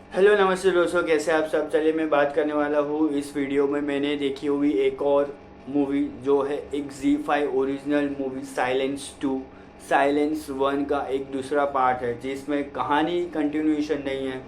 Hello नमस्ते दोस्तों, कैसे आप सब। चलिए मैं बात करने वाला हूँ इस वीडियो में मैंने देखी हुई एक और मूवी जो है एक Z5 original movie silence 2। Silence 1 का एक दूसरा पार्ट है जिसमें कहानी कंटिन्यूएशन नहीं है,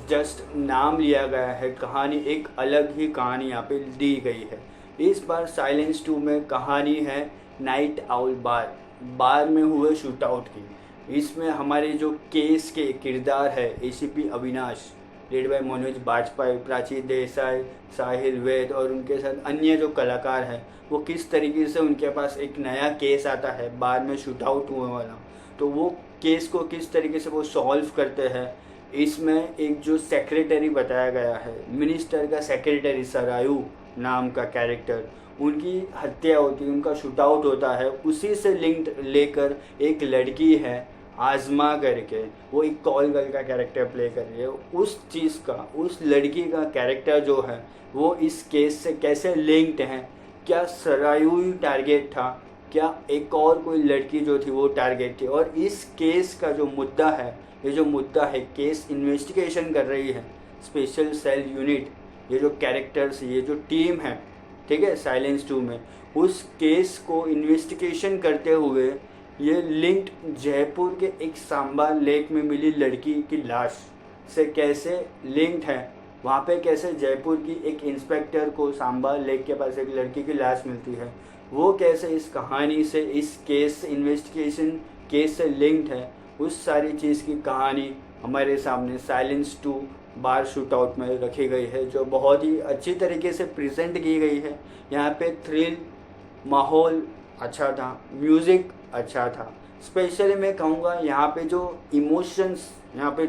जस्ट नाम लिया गया है। कहानी एक अलग ही कहानी यहाँ पे दी गई है। इस बार साइलेंस 2 में कहानी है नाइट आउल बार में हुए शूट आउट की। इसमें हमारे जो केस के किरदार है ACP Avinash, led by Manoj Bajpayee, Prachi Desai, Sahil Vaid और उनके साथ अन्य जो कलाकार हैं, वो किस तरीके से उनके पास एक नया केस आता है बाद में शूट आउट हुए वाला, तो वो केस को किस तरीके से वो सॉल्व करते हैं। इसमें एक जो सेक्रेटरी बताया गया है, मिनिस्टर का सेक्रेटरी सरायू नाम का कैरेक्टर, उनकी हत्या होती है, उनका शूट आउट होता है। उसी से लिंक्ड लेकर एक लड़की है आजमा करके, वो एक कॉल गर्ल का कैरेक्टर प्ले कर रही है। उस चीज़ का, उस लड़की का कैरेक्टर जो है वो इस केस से कैसे लिंक्ड है, क्या सरायू ही टारगेट था, क्या एक और कोई लड़की जो थी वो टारगेट थी। और इस केस का जो मुद्दा है, ये जो मुद्दा है, केस इन्वेस्टिगेशन कर रही है स्पेशल सेल यूनिट, ये जो कैरेक्टर्स, ये जो टीम है, ठीक है, साइलेंस 2 में, उस केस को इन्वेस्टिगेशन करते हुए ये लिंक्ड जयपुर के एक सांबा लेक में मिली लड़की की लाश से कैसे लिंक्ड है। वहाँ पे कैसे जयपुर की एक इंस्पेक्टर को सांबा लेक के पास एक लड़की की लाश मिलती है, वो कैसे इस कहानी से, इस केस इन्वेस्टिगेशन केस से लिंक्ड है, उस सारी चीज़ की कहानी हमारे सामने साइलेंस 2 बार शूट आउट में रखी गई है, जो बहुत ही अच्छी तरीके से प्रेजेंट की गई है। यहाँ पे थ्रिल, माहौल अच्छा था, म्यूज़िक अच्छा था। स्पेशली मैं कहूँगा यहाँ पे जो इमोशंस यहाँ पे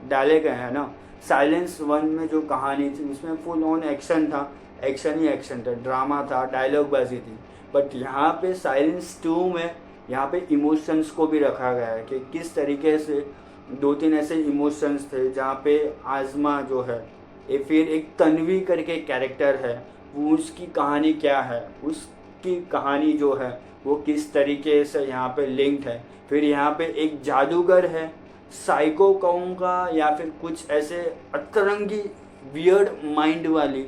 डाले गए हैं ना, साइलेंस 1 में जो कहानी थी उसमें फुल ऑन एक्शन था, एक्शन ही एक्शन था, ड्रामा था, डायलॉग बाजी थी। बट यहाँ पे साइलेंस 2 में यहाँ पे इमोशंस को भी रखा गया है कि किस तरीके से दो तीन ऐसे इमोशंस थे जहाँ पे आजमा जो है, ये फिर एक तन्वी करके कैरेक्टर है, वो उसकी कहानी क्या है, उसकी कहानी जो है वो किस तरीके से यहाँ पे लिंक्ड है। फिर यहाँ पे एक जादूगर है, साइको कहूँगा या फिर कुछ ऐसे अतरंगी वियर्ड माइंड वाली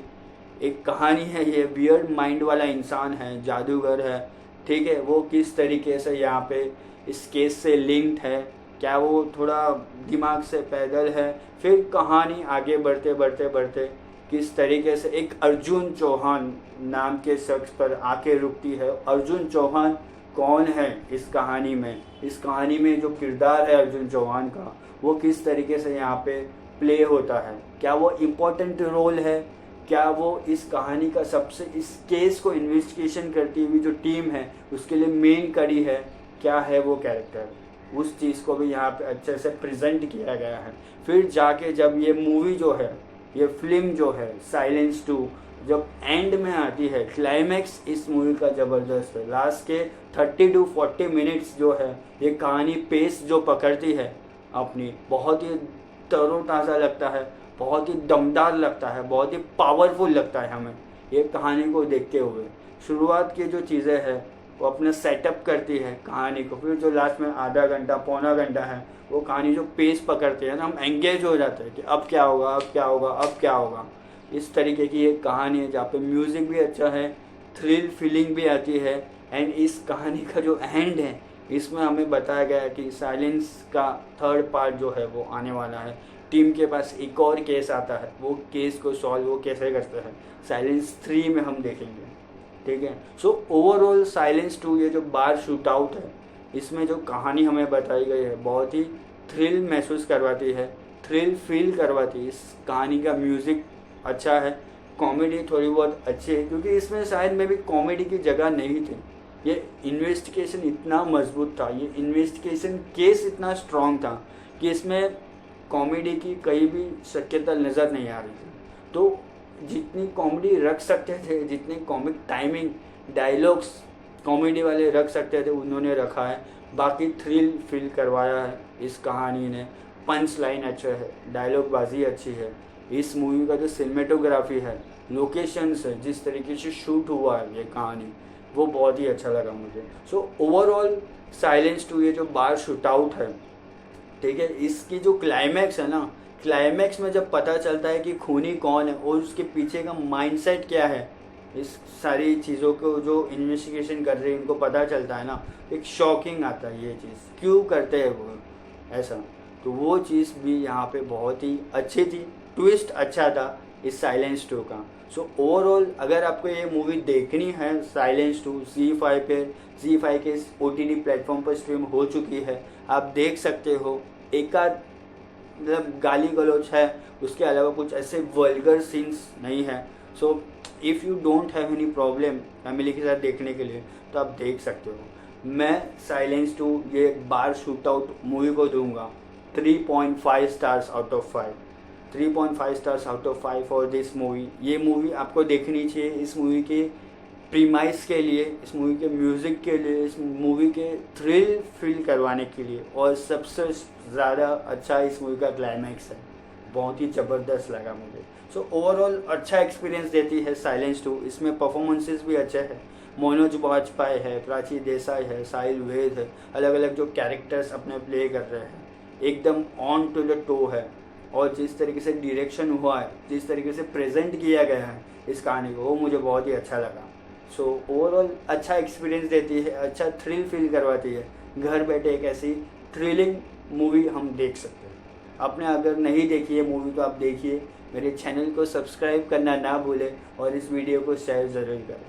एक कहानी है। ये वियर्ड माइंड वाला इंसान है, जादूगर है, ठीक है, वो किस तरीके से यहाँ पे इस केस से लिंक्ड है, क्या वो थोड़ा दिमाग से पैदल है। फिर कहानी आगे बढ़ते बढ़ते बढ़ते किस तरीके से एक अर्जुन चौहान नाम के शख्स पर आके रुकती है। अर्जुन चौहान कौन है इस कहानी में, इस कहानी में जो किरदार है अर्जुन चौहान का, वो किस तरीके से यहाँ पे प्ले होता है, क्या वो इम्पोर्टेंट रोल है, क्या वो इस कहानी का सबसे, इस केस को इन्वेस्टिगेशन करती हुई जो टीम है उसके लिए मेन कड़ी है, क्या है वो कैरेक्टर, उस चीज़ को भी यहाँ पे अच्छे से प्रेजेंट किया गया है। फिर जाके जब ये मूवी जो है, ये फिल्म जो है साइलेंस 2 जब एंड में आती है, क्लाइमैक्स इस मूवी का ज़बरदस्त है। लास्ट के 30 to 40 मिनट्स जो है ये कहानी पेस जो पकड़ती है अपनी, बहुत ही तरोताज़ा लगता है, बहुत ही दमदार लगता है, बहुत ही पावरफुल लगता है हमें ये कहानी को देखते हुए। शुरुआत की जो चीज़ें हैं वो अपने सेटअप करती है कहानी को, फिर जो लास्ट में आधा घंटा पौना घंटा है वो कहानी जो पेस पकड़ती है ना, हम एंगेज हो जाते हैं कि अब क्या होगा, अब क्या होगा, अब क्या होगा। इस तरीके की एक कहानी है जहाँ पे म्यूज़िक भी अच्छा है, थ्रिल फीलिंग भी आती है। एंड इस कहानी का जो एंड है इसमें हमें बताया गया है कि साइलेंस का थर्ड पार्ट जो है वो आने वाला है। टीम के पास एक और केस आता है, वो केस को सॉल्व वो कैसे करते हैं साइलेंस 3 में हम देखेंगे, ठीक है। सो ओवरऑल साइलेंस 2 ये जो बार शूट आउट है, इसमें जो कहानी हमें बताई गई है बहुत ही थ्रिल महसूस करवाती है, थ्रिल फील करवाती है। इस कहानी का म्यूज़िक अच्छा है, कॉमेडी थोड़ी बहुत अच्छी है, क्योंकि इसमें शायद में भी कॉमेडी की जगह नहीं थी। ये इन्वेस्टिगेशन इतना मजबूत था, ये इन्वेस्टिगेशन केस इतना स्ट्रॉन्ग था कि इसमें कॉमेडी की कहीं भी शक्यता नज़र नहीं आ रही थी। तो जितनी कॉमेडी रख सकते थे, जितने कॉमिक टाइमिंग डायलॉग्स कॉमेडी वाले रख सकते थे उन्होंने रखा है। बाकी थ्रिल फील करवाया है इस कहानी ने, पंच लाइन अच्छा है, डायलॉग बाजी अच्छी है। इस मूवी का जो सिनेमेटोग्राफी है, लोकेशंस है, जिस तरीके से शूट हुआ है ये कहानी, वो बहुत ही अच्छा लगा मुझे। सो ओवरऑल साइलेंस 2 ये जो बार शूट आउट है, ठीक है, इसकी जो क्लाइमैक्स है ना, क्लाइमैक्स में जब पता चलता है कि खूनी कौन है और उसके पीछे का माइंडसेट क्या है, इस सारी चीज़ों को जो इन्वेस्टिगेशन कर रहे हैं इनको पता चलता है ना, एक शॉकिंग आता है ये चीज़, क्यों करते हैं वो ऐसा। तो वो चीज़ भी यहाँ पे बहुत ही अच्छी थी, ट्विस्ट अच्छा था इस साइलेंस 2 का। सो ओवरऑल अगर आपको ये मूवी देखनी है साइलेंस 2, ZEE5 के OTT प्लेटफॉर्म पर स्ट्रीम हो चुकी है, आप देख सकते हो। एक आध मतलब गाली गलौज है, उसके अलावा कुछ ऐसे वल्गर सीन्स नहीं है। So if you don't have any problem family के साथ देखने के लिए तो आप देख सकते हो। मैं साइलेंस 2 ये बार शूट आउट मूवी को दूंगा 3.5 stars out of 5। 3.5 stars out of 5 for this movie. ये मूवी आपको देखनी चाहिए इस मूवी के प्रीमाइस के लिए, इस मूवी के म्यूज़िक के लिए, इस मूवी के थ्रिल फील करवाने के लिए, और सबसे ज़्यादा अच्छा इस मूवी का क्लाइमैक्स है, बहुत ही ज़बरदस्त लगा मुझे। सो ओवरऑल अच्छा एक्सपीरियंस देती है साइलेंस 2। इसमें परफॉर्मेंसेस भी अच्छे हैं, मनोज वाजपेयी है, प्राची देसाई है, साहिल वैद है, अलग अलग जो कैरेक्टर्स अपने प्ले कर रहे हैं, एकदम ऑन टू द टो है। और जिस तरीके से डायरेक्शन हुआ है, जिस तरीके से प्रेजेंट किया गया है इस कहानी को, वो मुझे बहुत ही अच्छा लगा। सो ओवरऑल अच्छा एक्सपीरियंस देती है, अच्छा थ्रिल फील करवाती है। घर बैठे एक ऐसी थ्रिलिंग मूवी हम देख सकते हैं। आपने अगर नहीं देखी है मूवी तो आप देखिए, मेरे चैनल को सब्सक्राइब करना ना भूलें और इस वीडियो को शेयर ज़रूर करें।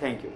Thank you.